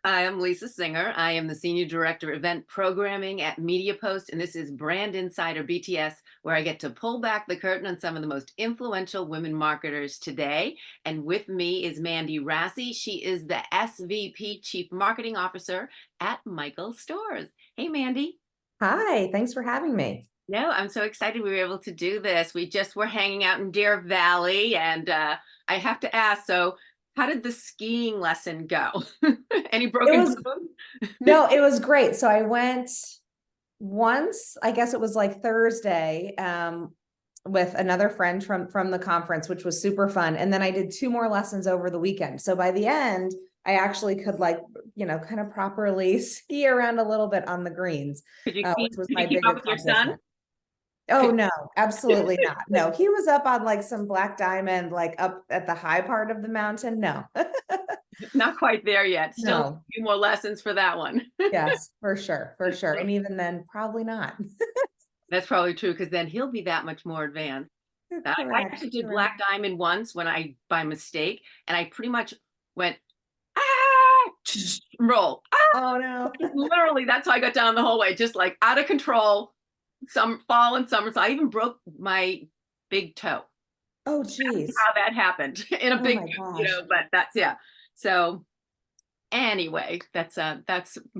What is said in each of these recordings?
I am Lisa Singer. I am the Senior Director Event Programming at MediaPost, and this is Brand Insider BTS, where I get to pull back the curtain on some of the most influential women marketers today. And with me is Mandy Rassi. She is the SVP, Chief Marketing Officer at Michael's Stores. Hey, Mandy. Hi, thanks for having me. No, I'm so excited we were able to do this. We just were hanging out in Deer Valley, and I have to ask, so how did the skiing lesson go? Any It broken was bones? no, it was great. So I went once, I guess it was like Thursday, with another friend from the conference, which was super fun. And then I did two more lessons over the weekend. So by the end, I actually could kind of properly ski around a little bit on the greens, which was Could my you keep big up with your son? accomplishment. Oh Could, no, absolutely not. No, he was up on like some black diamond, like up at the high part of the mountain. No, not quite there yet. Still a no. few more lessons for that one. Yes, for sure, for sure. And even then, probably not. That's probably true because then he'll be that much more advanced. I Correct, actually did correct. black diamond once when I by mistake, and I pretty much went ah roll. Oh no. Literally, that's how I got down the whole way, just like out of control. Some fall and summer. So I even broke my big toe. Oh geez. How that happened in a Oh big, my gosh. but that's yeah. So anyway, that's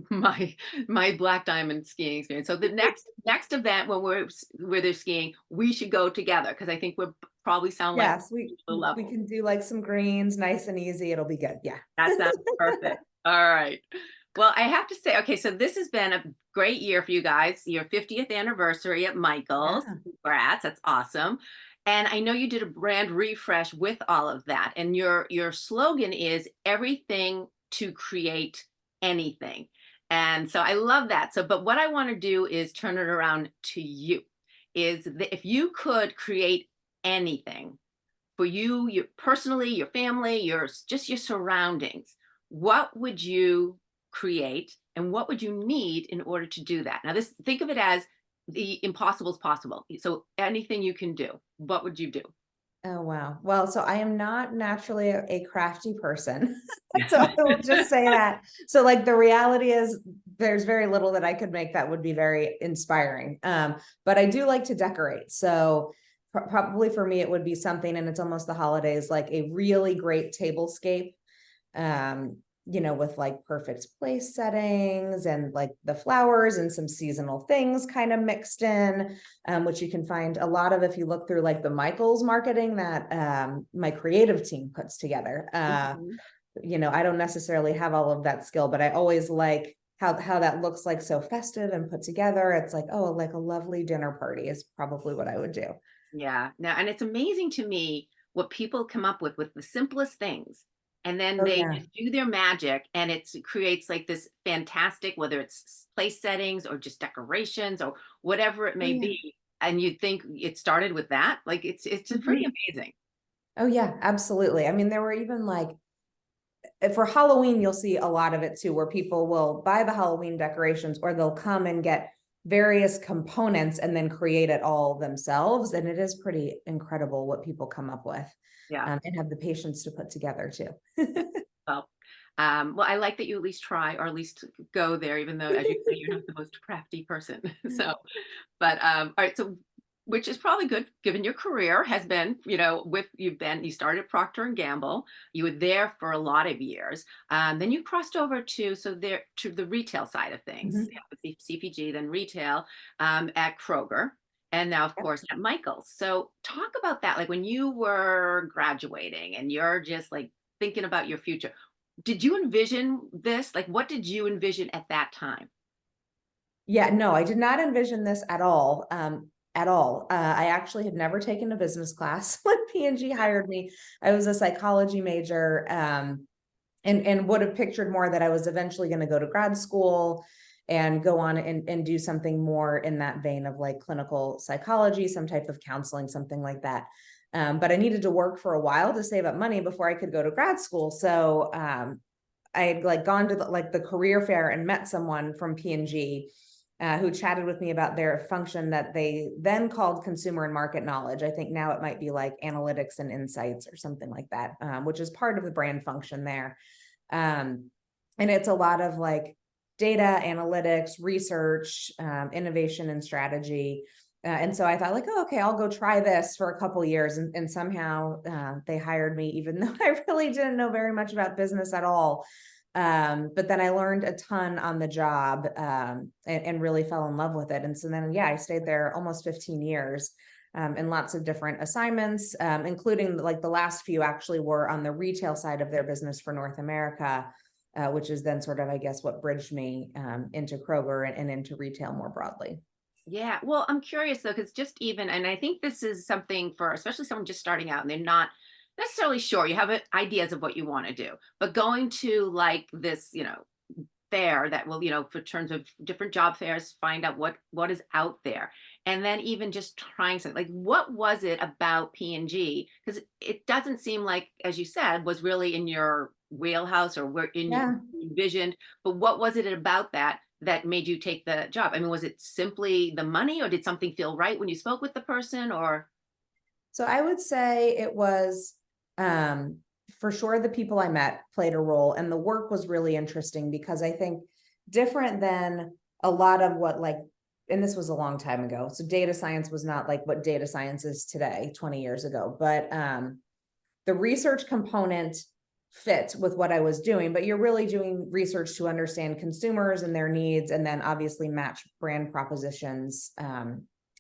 my black diamond skiing experience. So the next event when we're where they're skiing, we should go together because I think we're probably sound like Yes, we the we level. can do like some greens, nice and easy. It'll be good. Yeah. That sounds perfect. All right. Well, I have to say, okay, so this has been a great year for you guys. Your 50th anniversary at Michael's. Yeah. Congrats. That's awesome. And I know you did a brand refresh with all of that. And your slogan is everything to create anything. And so I love that. So, but what I want to do is turn it around to you. Is that if you could create anything, for you, your personally, your family, your just your surroundings, what would you create and what would you need in order to do that? Now, this think of it as the impossible is possible. So anything you can do, what would you do? Oh wow. Well, so I am not naturally a crafty person. So I will just say that. So like the reality is there's very little that I could make that would be very inspiring. But I do like to decorate. So probably for me it would be something, and it's almost the holidays, like a really great tablescape, with like perfect place settings and like the flowers and some seasonal things kind of mixed in, which you can find a lot of if you look through like the Michaels marketing that my creative team puts together. Mhm. I don't necessarily have all of that skill, but I always like how that looks like so festive and put together. It's like, oh, like a lovely dinner party is probably what I would do. Yeah. Now, and it's amazing to me what people come up with the simplest things. And then Oh they yeah. just do their magic and it creates like this fantastic, whether it's place settings or just decorations or whatever it Oh may yeah. be. And you'd think it started with that. Like it's pretty Mhm. amazing. Oh yeah, absolutely. I mean, there were even like for Halloween, you'll see a lot of it too, where people will buy the Halloween decorations or they'll come and get various components and then create it all themselves. And it is pretty incredible what people come up with, Yeah. and have the patience to put together too. Well, well, I like that you at least try or at least go there, even though, as you say, you're not the most crafty person. So, but all right. So, which is probably good given your career has been, with you started at Procter and Gamble. You were there for a lot of years. Then you crossed over to the retail side of things, Mhm. with the CPG, then retail at Kroger. And now, of Yep. course, at Michael's. So, talk about that. Like when you were graduating and you're just like thinking about your future, did you envision this? Like, what did you envision at that time? Yeah, no, I did not envision this at all. At all. I actually had never taken a business class when P&G hired me. I was a psychology major, and would have pictured more that I was eventually going to go to grad school and go on and do something more in that vein of like clinical psychology, some type of counseling, something like that. But I needed to work for a while to save up money before I could go to grad school. So I had like gone to the career fair and met someone from P&G, who chatted with me about their function that they then called consumer and market knowledge. I think now it might be like analytics and insights or something like that, which is part of the brand function there. Um, And it's a lot of like data analytics, research, innovation and strategy. And so I thought like, oh, okay, I'll go try this for a couple years. And somehow they hired me, even though I really didn't know very much about business at all. But then I learned a ton on the job, and really fell in love with it. And so then, yeah, I stayed there almost 15 years, in lots of different assignments, including like the last few actually were on the retail side of their business for North America, which is then sort of, I guess, what bridged me into Kroger and into retail more broadly. Yeah. Well, I'm curious though, because just even, and I think this is something for especially someone just starting out and they're not necessarily sure. You have ideas of what you want to do, but going to like this, fair that will, for terms of different job fairs, find out what is out there. And then even just trying something like what was it about P&G? Because it doesn't seem like, as you said, was really in your wheelhouse or where in your Yeah. envisioned, but what was it about that made you take the job? I mean, was it simply the money or did something feel right when you spoke with the person or? So I would say it was, um, for sure the people I met played a role, and the work was really interesting because I think different than a lot of what like, and this was a long time ago. So data science was not like what data science is today, 20 years ago, but the research component fit with what I was doing, but you're really doing research to understand consumers and their needs, and then obviously match brand propositions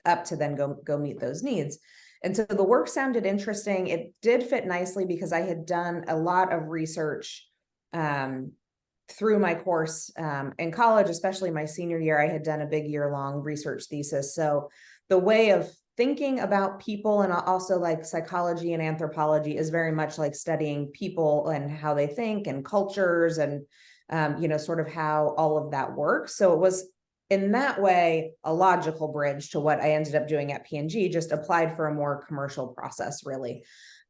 up to then go meet those needs. And so the work sounded interesting. It did fit nicely because I had done a lot of research um, through my course in college, especially my senior year. I had done a big year-long research thesis. So the way of thinking about people and also like psychology and anthropology is very much like studying people and how they think and cultures and sort of how all of that works. So it was in that way a logical bridge to what I ended up doing at P&G, just applied for a more commercial process really.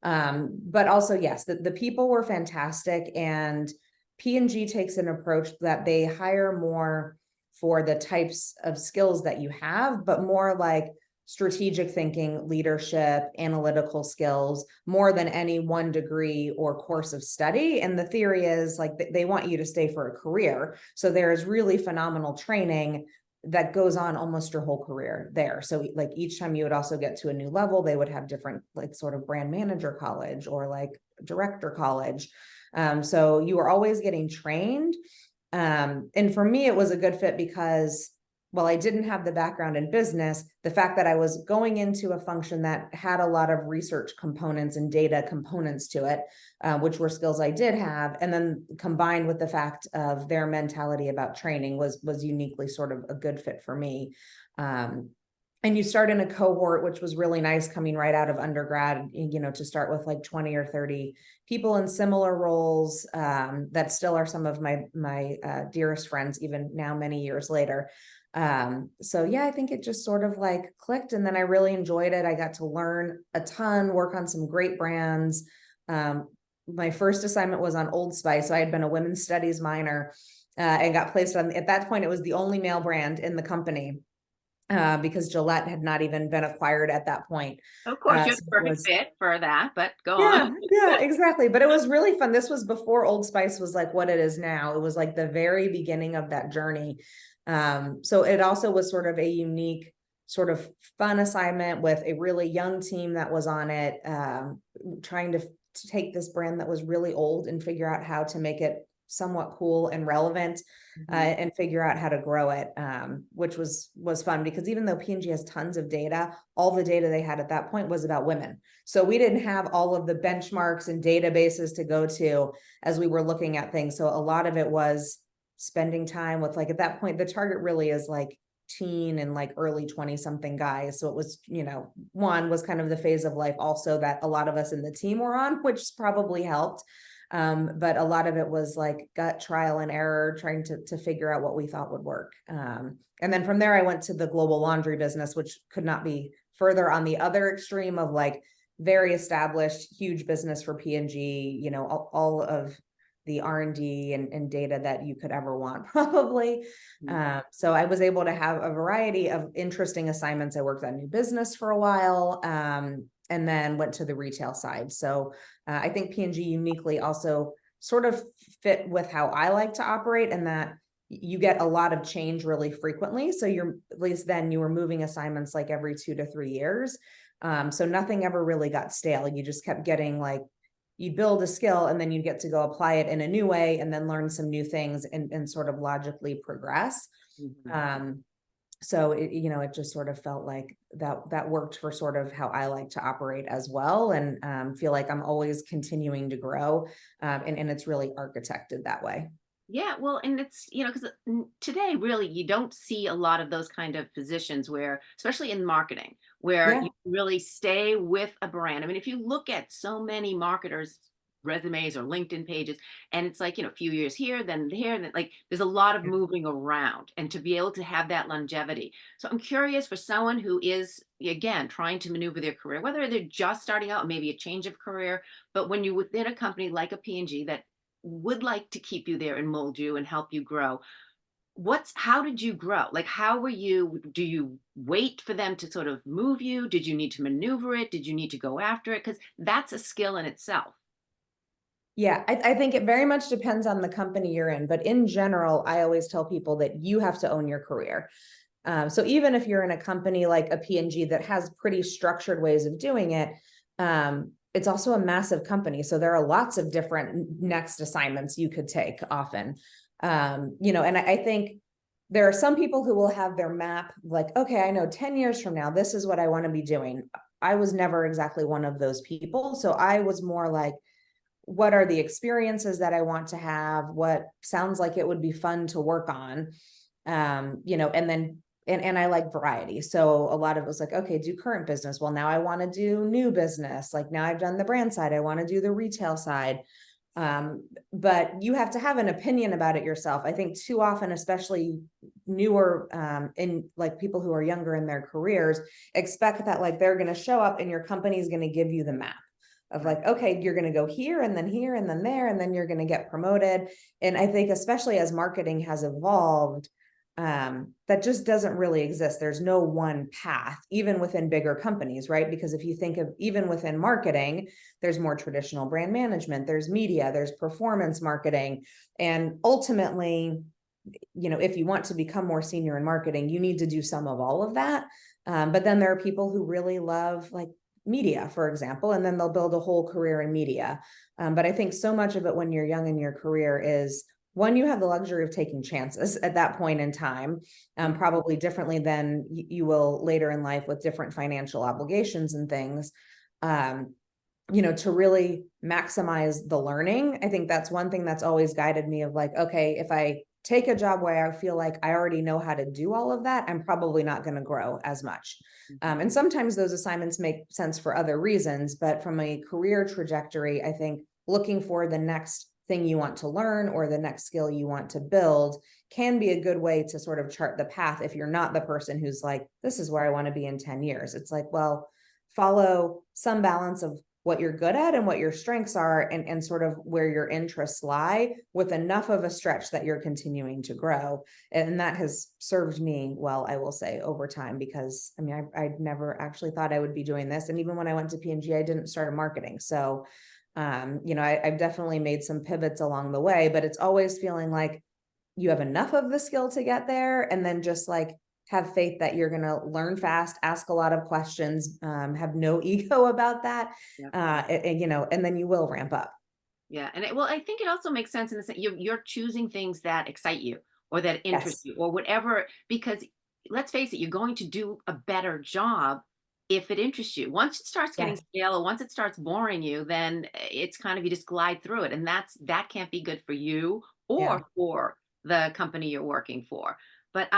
But also, yes, the people were fantastic, and P&G takes an approach that they hire more for the types of skills that you have, but more like strategic thinking, leadership, analytical skills, more than any one degree or course of study. And the theory is like they want you to stay for a career. So there is really phenomenal training that goes on almost your whole career there. So like each time you would also get to a new level, they would have different like sort of brand manager college or like director college. So you were always getting trained. And for me, it was a good fit because while I didn't have the background in business, the fact that I was going into a function that had a lot of research components and data components to it, which were skills I did have, and then combined with the fact of their mentality about training was uniquely sort of a good fit for me. And you start in a cohort, which was really nice coming right out of undergrad, to start with like 20 or 30 people in similar roles that still are some of my dearest friends, even now, many years later. So yeah, I think it just sort of like clicked, and then I really enjoyed it. I got to learn a ton, work on some great brands. My first assignment was on Old Spice. So I had been a women's studies minor and got placed on, at that point, it was the only male brand in the company. Because Gillette had not even been acquired at that point. Of course, you're So the it perfect was, fit for that, but go on. yeah, exactly. But it was really fun. This was before Old Spice was like what it is now. It was like the very beginning of that journey. So it also was sort of a unique, sort of fun assignment with a really young team that was on it, trying to take this brand that was really old and figure out how to make it somewhat cool and relevant, and figure out how to grow it, which was fun because even though P&G has tons of data, all the data they had at that point was about women. So we didn't have all of the benchmarks and databases to go to as we were looking at things. So a lot of it was spending time with, like, at that point, the target really is like teen and like early 20 something guys. So it was, one was kind of the phase of life also that a lot of us in the team were on, which probably helped. But a lot of it was like gut trial and error, trying to figure out what we thought would work. And then from there, I went to the global laundry business, which could not be further on the other extreme of like very established, huge business for P&G, all of the R&D and data that you could ever want, probably. So I was able to have a variety of interesting assignments. I worked on new business for a while, and then went to the retail side. So I think P&G uniquely also sort of fit with how I like to operate, and that you get a lot of change really frequently. So you're, at least then you were moving assignments like every 2 to 3 years. So nothing ever really got stale. You just kept getting like, you build a skill and then you get to go apply it in a new way and then learn some new things and sort of logically progress. Mhm. Um, so it just sort of felt like that worked for sort of how I like to operate as well, and feel like I'm always continuing to grow, and it's really architected that way. Yeah, well, and it's, because today really you don't see a lot of those kind of positions where, especially in marketing, where Yeah. you really stay with a brand. I mean, if you look at so many marketers' resumes or LinkedIn pages, and it's like, a few years here, then here, and then like there's a lot of moving around, and to be able to have that longevity. So I'm curious for someone who is, again, trying to maneuver their career, whether they're just starting out, maybe a change of career, but when you're within a company like a P&G that would like to keep you there and mold you and help you grow. How did you grow? Like, how were you? Do you wait for them to sort of move you? Did you need to maneuver it? Did you need to go after it? Because that's a skill in itself. Yeah, I think it very much depends on the company you're in, but in general, I always tell people that you have to own your career. So even if you're in a company like a P&G that has pretty structured ways of doing it, it's also a massive company. So there are lots of different next assignments you could take often. And I think there are some people who will have their map like, okay, I know 10 years from now, this is what I want to be doing. I was never exactly one of those people. So I was more like, what are the experiences that I want to have? What sounds like it would be fun to work on? And then and I like variety. So a lot of it was like, okay, do current business. Well, now I want to do new business. Like now I've done the brand side, I want to do the retail side. But you have to have an opinion about it yourself. I think too often, especially newer, in like people who are younger in their careers, expect that like they're going to show up and your company is going to give you the map of Right. like, okay, you're going to go here and then there, and then you're going to get promoted. And I think especially as marketing has evolved, that just doesn't really exist. There's no one path, even within bigger companies, right? Because if you think of even within marketing, there's more traditional brand management, there's media, there's performance marketing. And ultimately, if you want to become more senior in marketing, you need to do some of all of that. But then there are people who really love like media, for example, and then they'll build a whole career in media. But I think so much of it when you're young in your career is, one, you have the luxury of taking chances at that point in time, probably differently than you will later in life with different financial obligations and things. To really maximize the learning. I think that's one thing that's always guided me of like, okay, if I take a job where I feel like I already know how to do all of that, I'm probably not going to grow as much. Mhm. And sometimes those assignments make sense for other reasons, but from a career trajectory, I think looking for the next thing you want to learn or the next skill you want to build can be a good way to sort of chart the path if you're not the person who's like, this is where I want to be in 10 years. It's like, well, follow some balance of what you're good at and what your strengths are, and sort of where your interests lie, with enough of a stretch that you're continuing to grow. And that has served me well, I will say, over time, because I mean, I never actually thought I would be doing this. And even when I went to P&G, I didn't start in marketing. So, I've definitely made some pivots along the way, but it's always feeling like you have enough of the skill to get there, and then just like have faith that you're going to learn fast, ask a lot of questions, have no ego about that, Yeah. and then you will ramp up. Yeah. And well, I think it also makes sense in the sense you're choosing things that excite you or that interest Yes. you or whatever, because let's face it, you're going to do a better job if it interests you. Once it starts getting Yes. stale or once it starts boring you, then it's kind of, you just glide through it. And that can't be good for you Yeah. or for the company you're working for. But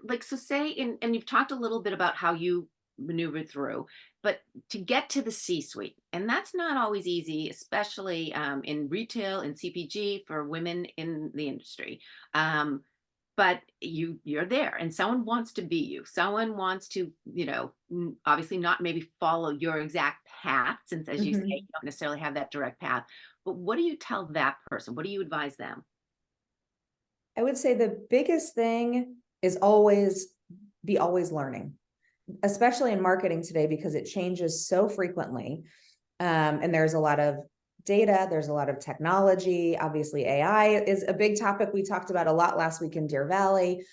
like, so say and you've talked a little bit about how you maneuvered through, but to get to the C suite. And that's not always easy, especially in retail and CPG for women in the industry. But you're there and someone wants to be you. Someone wants to, obviously not maybe follow your exact path, since as you say, you Mhm. don't necessarily have that direct path. But what do you tell that person? What do you advise them? I would say the biggest thing is be always learning, especially in marketing today, because it changes so frequently. And there's a lot of data, there's a lot of technology. Obviously, AI is a big topic we talked about a lot last week in Deer Valley.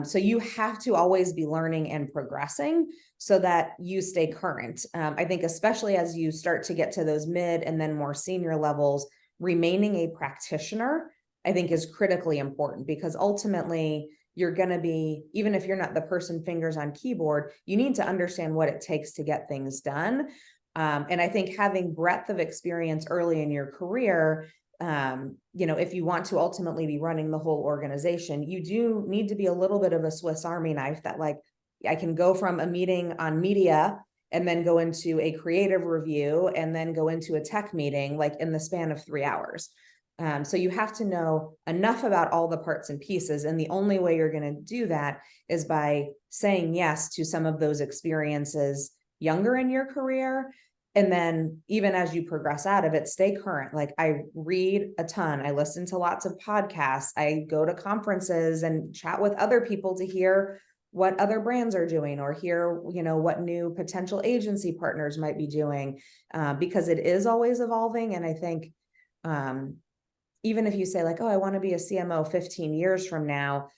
So you have to always be learning and progressing so that you stay current. I think especially as you start to get to those mid and then more senior levels, remaining a practitioner, I think, is critically important, because ultimately you're going to be, even if you're not the person fingers on keyboard, you need to understand what it takes to get things done. And I think having breadth of experience early in your career, if you want to ultimately be running the whole organization, you do need to be a little bit of a Swiss Army knife that, like, I can go from a meeting on media and then go into a creative review and then go into a tech meeting, like in the span of 3 hours. So you have to know enough about all the parts and pieces. And the only way you're going to do that is by saying yes to some of those experiences younger in your career. And then even as you progress out of it, stay current. Like, I read a ton. I listen to lots of podcasts. I go to conferences and chat with other people to hear what other brands are doing, or hear, what new potential agency partners might be doing, because it is always evolving. And I think, even if you say like, oh, I want to be a CMO 15 years from now,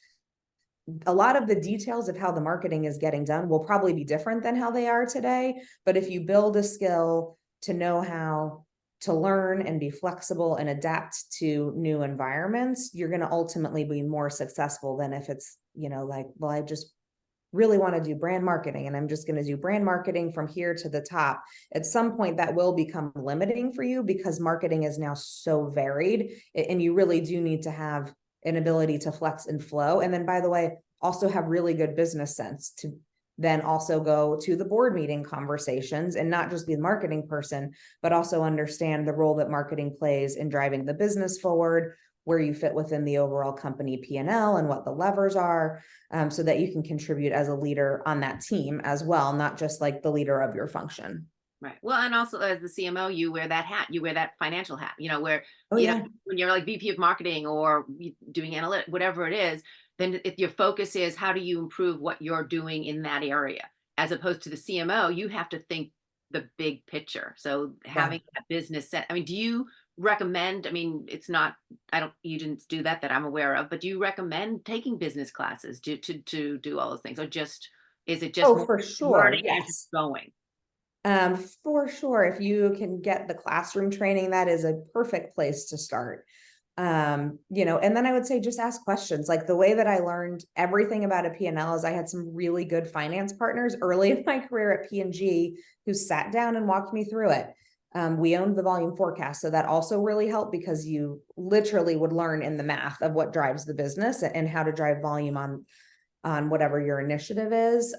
a lot of the details of how the marketing is getting done will probably be different than how they are today. But if you build a skill to know how to learn and be flexible and adapt to new environments, you're going to ultimately be more successful than if it's, like, well, I just really want to do brand marketing and I'm just going to do brand marketing from here to the top. At some point that will become limiting for you, because marketing is now so varied, and you really do need to have an ability to flex and flow. And then, by the way, also have really good business sense to then also go to the board meeting conversations and not just be the marketing person, but also understand the role that marketing plays in driving the business forward, where you fit within the overall company P&L and what the levers are, so that you can contribute as a leader on that team as well, not just like the leader of your function. Right. Well, and also as the CMO, you wear that hat. You wear that financial hat. Where Oh yeah. when you're like VP of marketing or doing analytics, whatever it is, then if your focus is how do you improve what you're doing in that area, as opposed to the CMO, you have to think the big picture. So Yeah. having that business set. I mean, do you recommend? I mean, it's not. I don't. You didn't do that I'm aware of. But do you recommend taking business classes to do all those things, or just is it just Oh, more for sure. learning as Yes. you're going? For sure. If you can get the classroom training, that is a perfect place to start. And then I would say just ask questions. Like, the way that I learned everything about a P&L is I had some really good finance partners early in my career at P&G who sat down and walked me through it. We owned the volume forecast, so that also really helped, because you literally would learn in the math of what drives the business and how to drive volume on whatever your initiative is.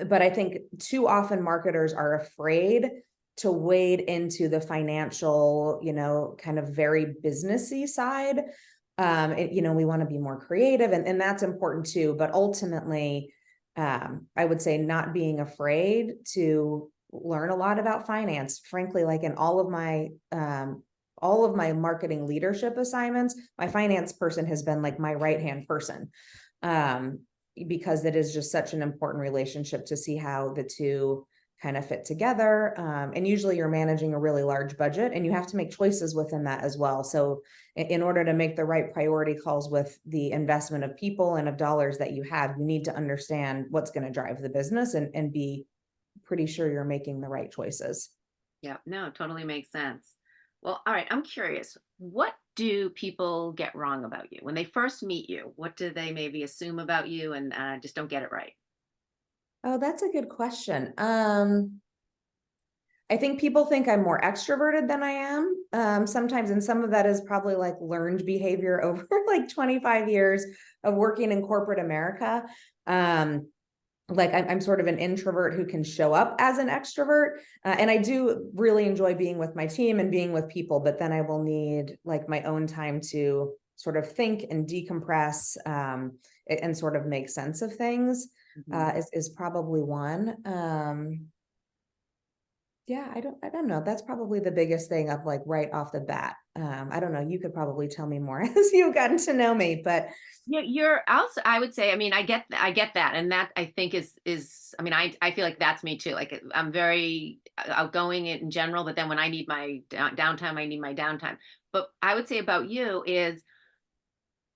But I think too often marketers are afraid to wade into the financial, kind of very businessy side. We want to be more creative, and that's important too. But ultimately, I would say not being afraid to learn a lot about finance. Frankly, like in all of my marketing leadership assignments, my finance person has been like my right-hand person. Because it is just such an important relationship to see how the two kind of fit together. And usually you're managing a really large budget and you have to make choices within that as well. So in order to make the right priority calls with the investment of people and of dollars that you have, you need to understand what's going to drive the business and be pretty sure you're making the right choices. Yeah, no, it totally makes sense. Well, all right, I'm curious. What do people get wrong about you when they first meet you? What do they maybe assume about you and just don't get it right? Oh, that's a good question. I think people think I'm more extroverted than I am, sometimes, and some of that is probably like learned behavior over like 25 years of working in corporate America. Like, I'm sort of an introvert who can show up as an extrovert, and I do really enjoy being with my team and being with people, but then I will need like my own time to sort of think and decompress, and sort of make sense of things, Mhm. is probably one. Yeah, I don't know. That's probably the biggest thing of like right off the bat. I don't know. You could probably tell me more as you've gotten to know me, but Yeah, you're also, I would say, I mean, I get that. And that I think I mean, I feel like that's me too. Like I'm very outgoing in general, but then when I need my downtime, I need my downtime. But I would say about you is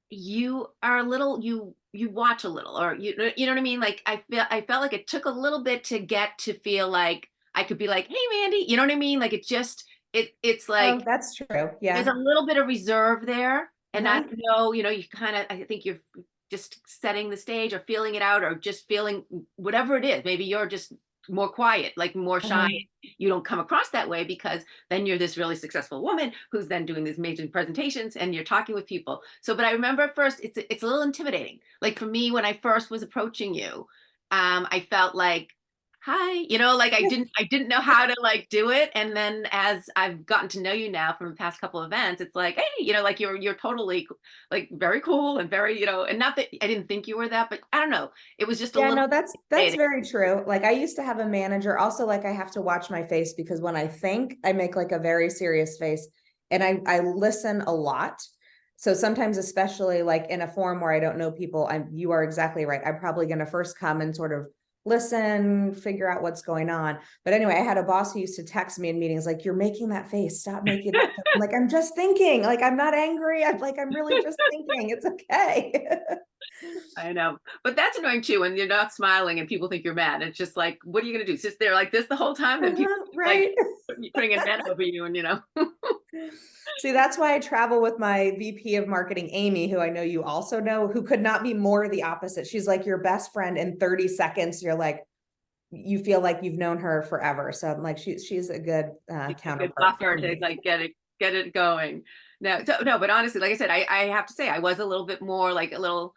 you are a little, you watch a little, or you know what I mean? Like I felt like it took a little bit to get to feel like I could be like, "Hey Mandy," you know what I mean? Like it's oh, like that's true. there's a Yeah. little bit of reserve there, and I Uh-huh. don't know, you kind of, I think you're just setting the stage or feeling it out or just feeling whatever it is. Maybe you're just more quiet, like more shy. Uh-huh. You don't come across that way because then you're this really successful woman who's then doing these major presentations and you're talking with people. So, but I remember at first it's a little intimidating. Like for me, when I first was approaching you, I felt like, hi, like I didn't know how to like do it. And then as I've gotten to know you now from the past couple of events, it's like, hey, like you're totally like very cool and very, and not that I didn't think you were that, but I don't know, it was just a Yeah, little no, that's intimidating. very true. Like I used to have a manager also, like I have to watch my face because when I think I make like a very serious face and I listen a lot. So sometimes, especially like in a forum where I don't know people, you are exactly right. I'm probably going to first come and sort of listen, figure out what's going on. But anyway, I had a boss who used to text me in meetings like, "You're making that face. Stop making that face." I'm like, "I'm just thinking. Like I'm not angry. I'm really just thinking. It's okay." I know, but that's annoying too when you're not smiling and people think you're mad. It's just like, what are you going to do? Sit there like this the whole time? Then people Uh-huh, like right. putting a net over you, and See, that's why I travel with my VP of marketing, Amy, who I know you also know, who could not be more the opposite. She's like your best friend in 30 seconds. You're like, you feel like you've known her forever. So I'm like, she's a good it's a good counterpart buffer for to me. like get it going. No, no, but honestly, like I said, I have to say I was a little bit more like a little,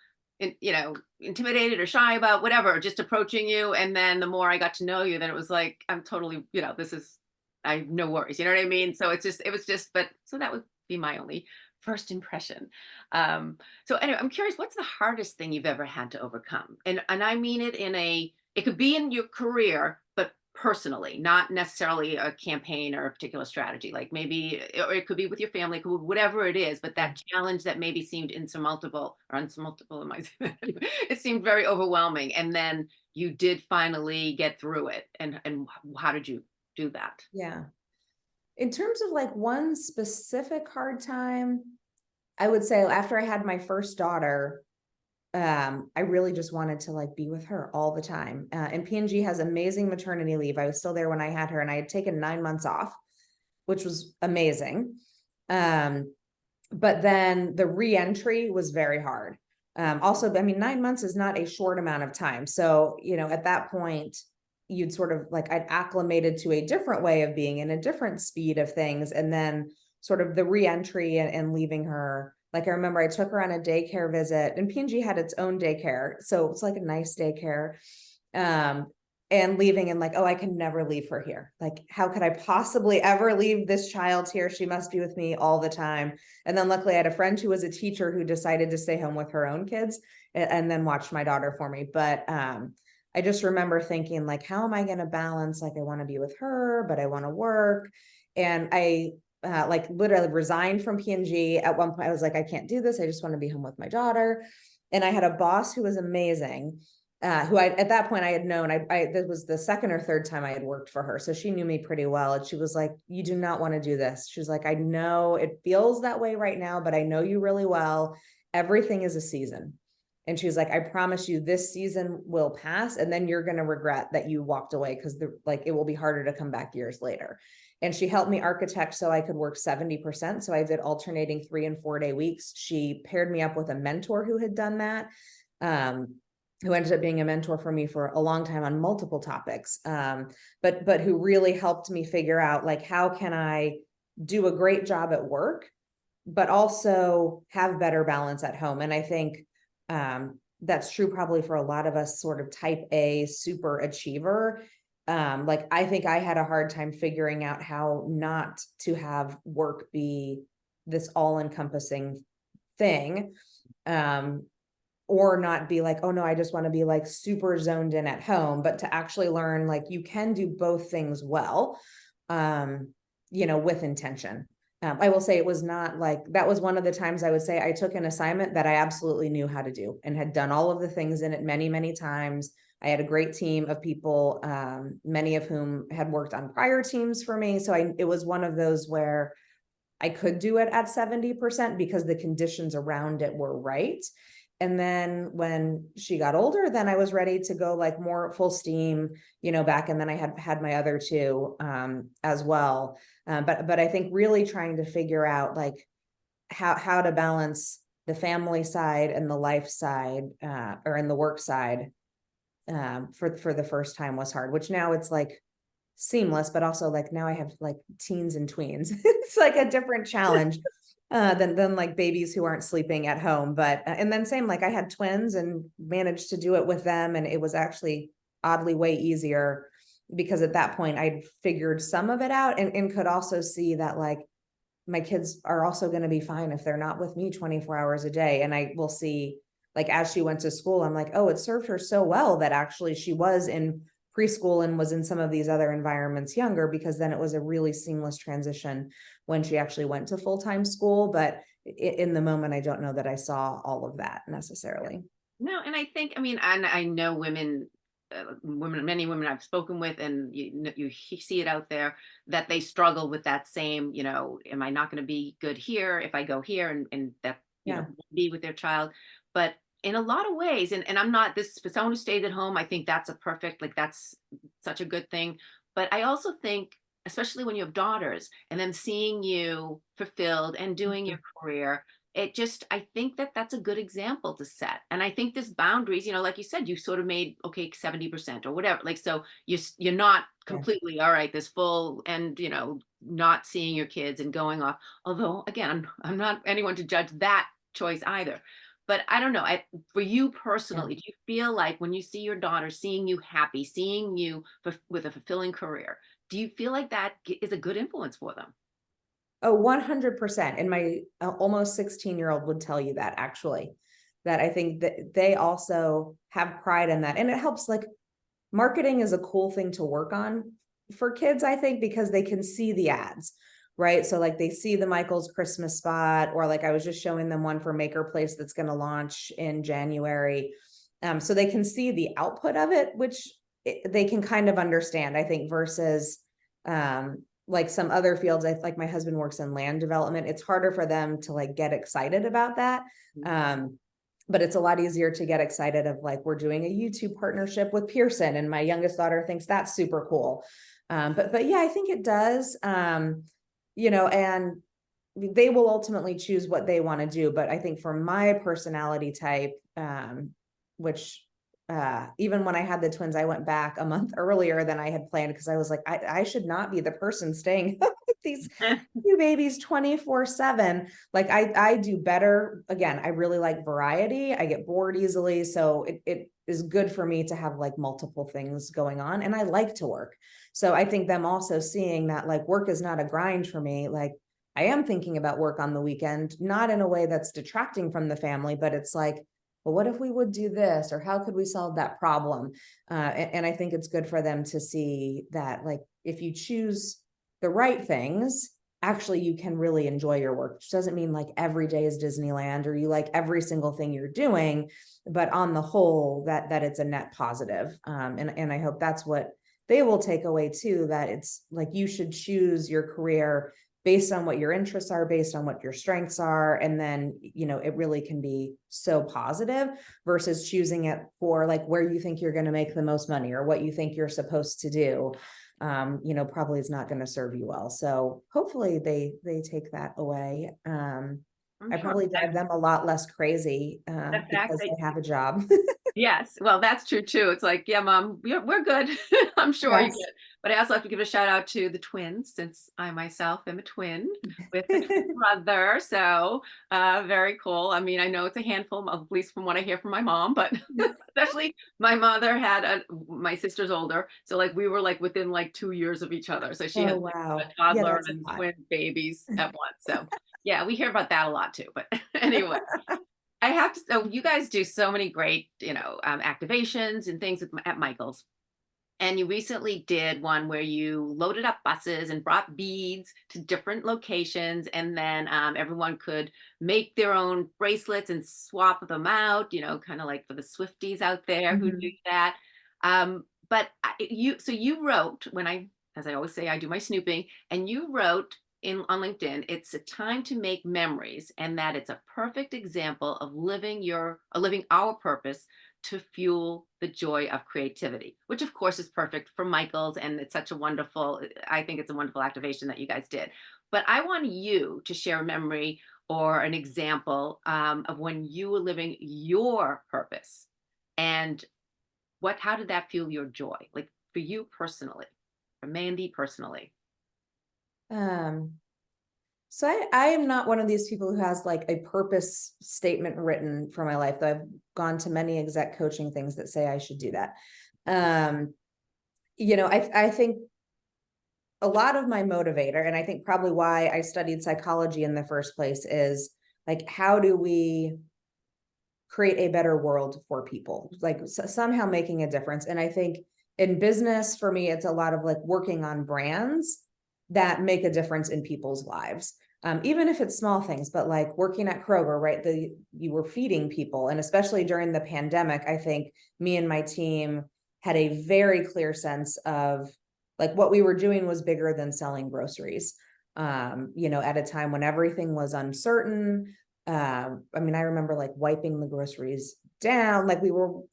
intimidated or shy about whatever, just approaching you. And then the more I got to know you, then it was like I'm totally, this is, I have no worries. You know what I mean? So it was just, but so that would be my only first impression. Um, so anyway, I'm curious, what's the hardest thing you've ever had to overcome? And I mean it in a, it could be in your career, but personally, not necessarily a campaign or a particular strategy. Like maybe, or it could be with your family, whatever it is, but Yeah. that challenge that maybe seemed insurmountable or unsurmountable, it seemed very overwhelming. And then you did finally get through it. And how did you do that? Yeah. In terms of like one specific hard time, I would say after I had my first daughter, I really just wanted to like be with her all the time. And P&G has amazing maternity leave. I was still there when I had her and I had taken 9 months off, which was amazing. Um, but then the re-entry was very hard. Also, I mean, 9 months is not a short amount of time. So, at that point, you'd sort of like I'd acclimated to a different way of being and a different speed of things. And then sort of the re-entry and leaving her. Like I remember I took her on a daycare visit and P&G had its own daycare. So it's like a nice daycare. Um, and leaving and like, oh, I can never leave her here. Like, how could I possibly ever leave this child here? She must be with me all the time. And then luckily I had a friend who was a teacher who decided to stay home with her own kids and then watched my daughter for me. But I just remember thinking like, how am I going to balance? Like, I want to be with her, but I want to work. And I like literally resigned from P&G. At one point I was like, I can't do this. I just want to be home with my daughter. And I had a boss who was amazing, who at that point I had known. This was the second or third time I had worked for her. So she knew me pretty well. And she was like, you do not want to do this. She was like, I know it feels that way right now, but I know you really well. Everything is a season. And she's like, I promise you this season will pass. And then you're going to regret that you walked away because like it will be harder to come back years later. And she helped me architect so I could work 70%. So I did alternating 3 and 4 day weeks. She paired me up with a mentor who had done that. Who ended up being a mentor for me for a long time on multiple topics, but who really helped me figure out like how can I do a great job at work, but also have better balance at home. And I think that's true probably for a lot of us sort of type A super achiever. Like I think I had a hard time figuring out how not to have work be this all encompassing thing. Um, or not be like, oh no, I just want to be like super zoned in at home, but to actually learn like you can do both things well. um, with intention. I will say it was not like, that was one of the times I would say I took an assignment that I absolutely knew how to do and had done all of the things in it many, many times. I had a great team of people, many of whom had worked on prior teams for me. So it was one of those where I could do it at 70% because the conditions around it were right. And then when she got older, then I was ready to go like more full steam, back. And then I had my other two, as well. But I think really trying to figure out like how to balance the family side and the life side, or in the work side, for the first time was hard, which now it's like seamless, but also like now I have like teens and tweens. It's like a different challenge, than like babies who aren't sleeping at home. But and then same, like I had twins and managed to do it with them, and it was actually oddly way easier because at that point I'd figured some of it out, and could also see that like my kids are also going to be fine if they're not with me 24 hours a day. And I will see, like, as she went to school, I'm like, oh, it served her so well that actually she was in preschool and was in some of these other environments younger, because then it was a really seamless transition when she actually went to full-time school. But in the moment, I don't know that I saw all of that necessarily. No, and I think, I mean, and I know women, many women I've spoken with, and see it out there that they struggle with that same, am I not going to be good here if I go here, and that, Yeah. be with their child. But in a lot of ways, and I'm not this for someone who stayed at home, I think that's a perfect, like that's such a good thing. But I also think, especially when you have daughters and them seeing you fulfilled and doing your Mhm. career, it just, I think that that's a good example to set. And I think this boundaries, like you said, you sort of made, okay, 70% or whatever, like, so you're not Yeah. completely all right, this full, and not seeing your kids and going off. Although again, I'm not anyone to judge that choice either. But I don't know, for you Yeah. personally, do you feel like when you see your daughter seeing you happy, seeing you with a fulfilling career, do you feel like that is a good influence for them? Oh, 100%. And my almost 16-year-old would tell you that actually, that I think that they also have pride in that. And it helps, like, marketing is a cool thing to work on for kids, I think, because they can see the ads, right? So like they see the Michael's Christmas spot, or like I was just showing them one for Maker Place that's going to launch in January. So they can see the output of it, which they can kind of understand, I think, versus like some other fields. Like my husband works in land development. It's harder for them to like get excited about that. Um, but it's a lot easier to get excited of like, we're doing a YouTube partnership with Pearson, and my youngest daughter thinks that's super cool. But yeah, I think it does. And they will ultimately choose what they want to do. But I think for my personality type, which even when I had the twins, I went back a month earlier than I had planned, because I was like, I should not be the person staying with these new babies 24/7. Like I do better. Again, I really like variety. I get bored easily. So it is good for me to have like multiple things going on. And I like to work. So I think them also seeing that like work is not a grind for me. Like I am thinking about work on the weekend, not in a way that's detracting from the family, but it's like, well, what if we would do this? Or how could we solve that problem? And I think it's good for them to see that, like, if you choose the right things, actually you can really enjoy your work, which doesn't mean like every day is Disneyland or you like every single thing you're doing, but on the whole, that it's a net positive. And I hope that's what they will take away too, that it's like you should choose your career based on what your interests are, based on what your strengths are. And then, it really can be so positive versus choosing it for like where you think you're going to make the most money or what you think you're supposed to do. Probably is not going to serve you well. So hopefully they take that away. I'm I sure probably drive them a lot less crazy, the fact because that I have a job. yes, well, that's true too. It's like, yeah, mom, we're good. I'm sure you're Yes. good. But I also have to give a shout out to the twins, since I myself am a twin with a twin brother. So very cool. I mean, I know it's a handful, at least from what I hear from my mom, but especially my mother had my sister's older. So like we were like within like 2 years of each other. So she Oh, has like wow. a Yeah, toddler that's a and lot. twin babies at once. So yeah, we hear about that a lot too. But anyway. I have to. So you guys do so many great, activations and things at Michael's. And you recently did one where you loaded up buses and brought beads to different locations, and then everyone could make their own bracelets and swap them out. Kind of like for the Swifties out there who do Mhm. that. But so you wrote when as I always say, I do my snooping, and you wrote in on LinkedIn, it's a time to make memories, and that it's a perfect example of living our purpose to fuel the joy of creativity, which of course is perfect for Michael's. And it's such a wonderful, I think it's a wonderful activation that you guys did. But I want you to share a memory or an example of when you were living your purpose, and how did that fuel your joy? Like for you personally, for Mandy personally. Um, so I am not one of these people who has like a purpose statement written for my life. Though I've gone to many exec coaching things that say I should do that. Um, I think a lot of my motivator, and I think probably why I studied psychology in the first place, is like, how do we create a better world for people, like somehow making a difference. And I think in business, for me, it's a lot of like working on brands that make a difference in people's lives. Even if it's small things, but like working at Kroger, right? You were feeding people. And especially during the pandemic, I think me and my team had a very clear sense of like what we were doing was bigger than selling groceries. At a time when everything was uncertain. I mean, I remember like wiping the groceries down, like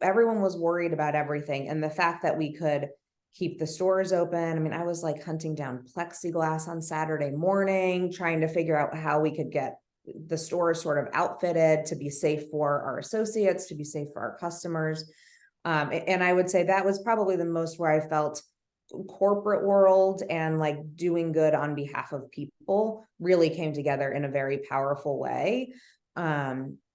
everyone was worried about everything. And the fact that we could keep the stores open. I mean, I was like hunting down plexiglass on Saturday morning, trying to figure out how we could get the stores sort of outfitted to be safe for our associates, to be safe for our customers. And I would say that was probably the most where I felt corporate world and like doing good on behalf of people really came together in a very powerful way.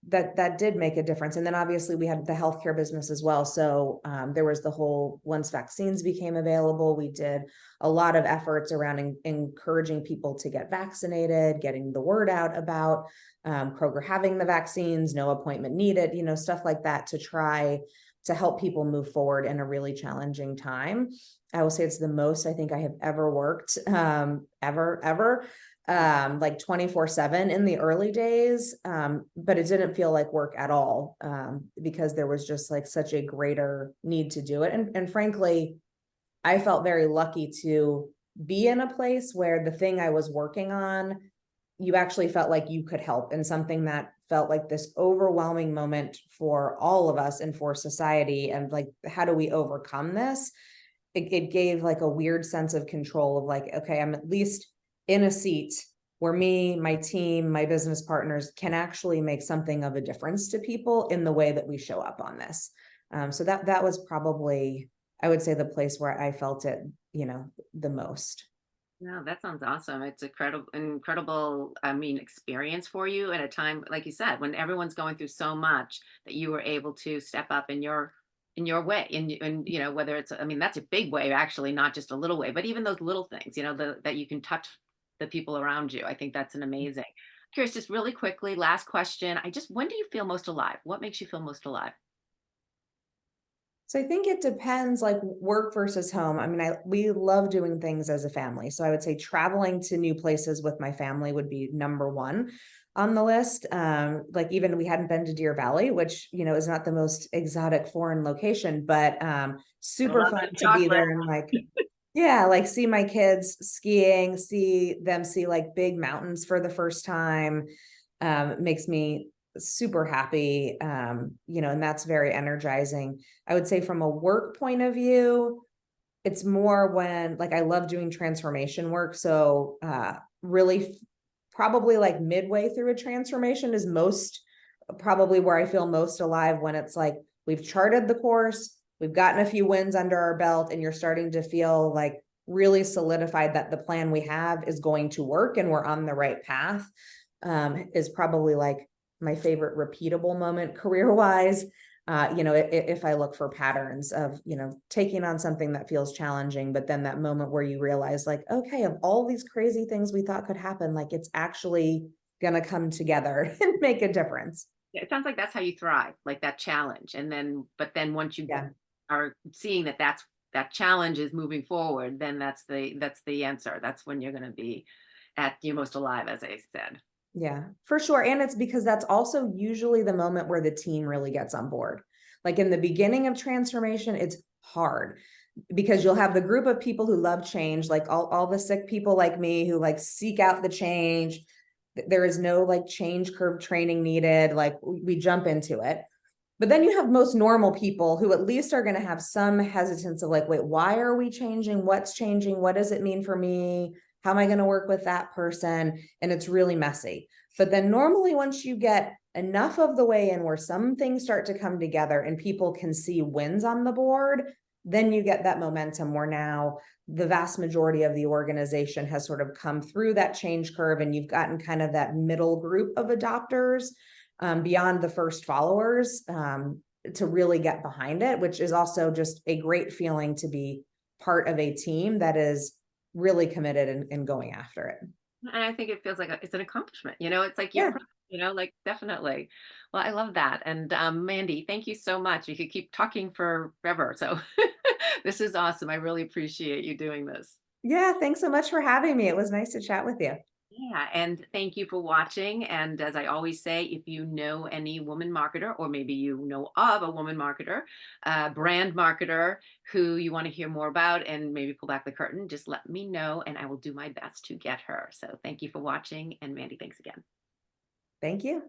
That did make a difference. And then obviously we had the healthcare business as well. So there was the whole once vaccines became available, we did a lot of efforts around encouraging people to get vaccinated, getting the word out about Kroger having the vaccines, no appointment needed, stuff like that to try to help people move forward in a really challenging time. I will say it's the most I think I have ever worked, ever, like 24/7 in the early days. But it didn't feel like work at all, because there was just like such a greater need to do it. And frankly, I felt very lucky to be in a place where the thing I was working on, you actually felt like you could help, and something that felt like this overwhelming moment for all of us and for society. And like, how do we overcome this? It gave like a weird sense of control of like, okay, I'm at least in a seat where me, my team, my business partners can actually make something of a difference to people in the way that we show up on this. So that was probably, I would say, the place where I felt it, the most. No, that sounds awesome. It's incredible, I mean, experience for you at a time, like you said, when everyone's going through so much, that you were able to step up in your way. And whether it's, I mean, that's a big way, actually, not just a little way, but even those little things, that you can touch the people around you. I think that's an amazing. Curious, just really quickly, last question. When do you feel most alive? What makes you feel most alive? So I think it depends, like work versus home. I mean, we love doing things as a family. So I would say traveling to new places with my family would be number one on the list. Like even we hadn't been to Deer Valley, which, is not the most exotic foreign location, but I super love fun that to be chocolate. there and like, yeah, like see my kids skiing, see them see like big mountains for the first time. It makes me super happy. And that's very energizing. I would say from a work point of view, it's more when like I love doing transformation work. So really probably like midway through a transformation is most probably where I feel most alive, when it's like we've charted the course, we've gotten a few wins under our belt, and you're starting to feel like really solidified that the plan we have is going to work and we're on the right path. Is probably like my favorite repeatable moment career wise. If I look for patterns of, taking on something that feels challenging, but then that moment where you realize like, okay, of all these crazy things we thought could happen, like it's actually going to come together and make a difference. Yeah, it sounds like that's how you thrive, like that challenge. But then once you Yeah. are seeing that that's that challenge is moving forward, then that's the answer. That's when you're going to be at your most alive, as I said. Yeah, for sure. And it's because that's also usually the moment where the team really gets on board. Like in the beginning of transformation, it's hard because you'll have the group of people who love change, like all the sick people like me who like seek out the change. There is no like change curve training needed. Like we jump into it. But then you have most normal people who at least are going to have some hesitance of like, wait, why are we changing? What's changing? What does it mean for me? How am I going to work with that person? And it's really messy. But then normally once you get enough of the way in where some things start to come together and people can see wins on the board, then you get that momentum where now the vast majority of the organization has sort of come through that change curve and you've gotten kind of that middle group of adopters, beyond the first followers, to really get behind it, which is also just a great feeling to be part of a team that is really committed and going after it. And I think it feels like it's an accomplishment. It's like you're Yeah. proud, like definitely. Well, I love that. And Mandy, thank you so much. We could keep talking forever. So this is awesome. I really appreciate you doing this. Yeah. Thanks so much for having me. It was nice to chat with you. Yeah, and thank you for watching. And as I always say, if you know any woman marketer, or maybe you know of a woman marketer, brand marketer who you want to hear more about and maybe pull back the curtain, just let me know and I will do my best to get her. So thank you for watching. And Mandy, thanks again. Thank you.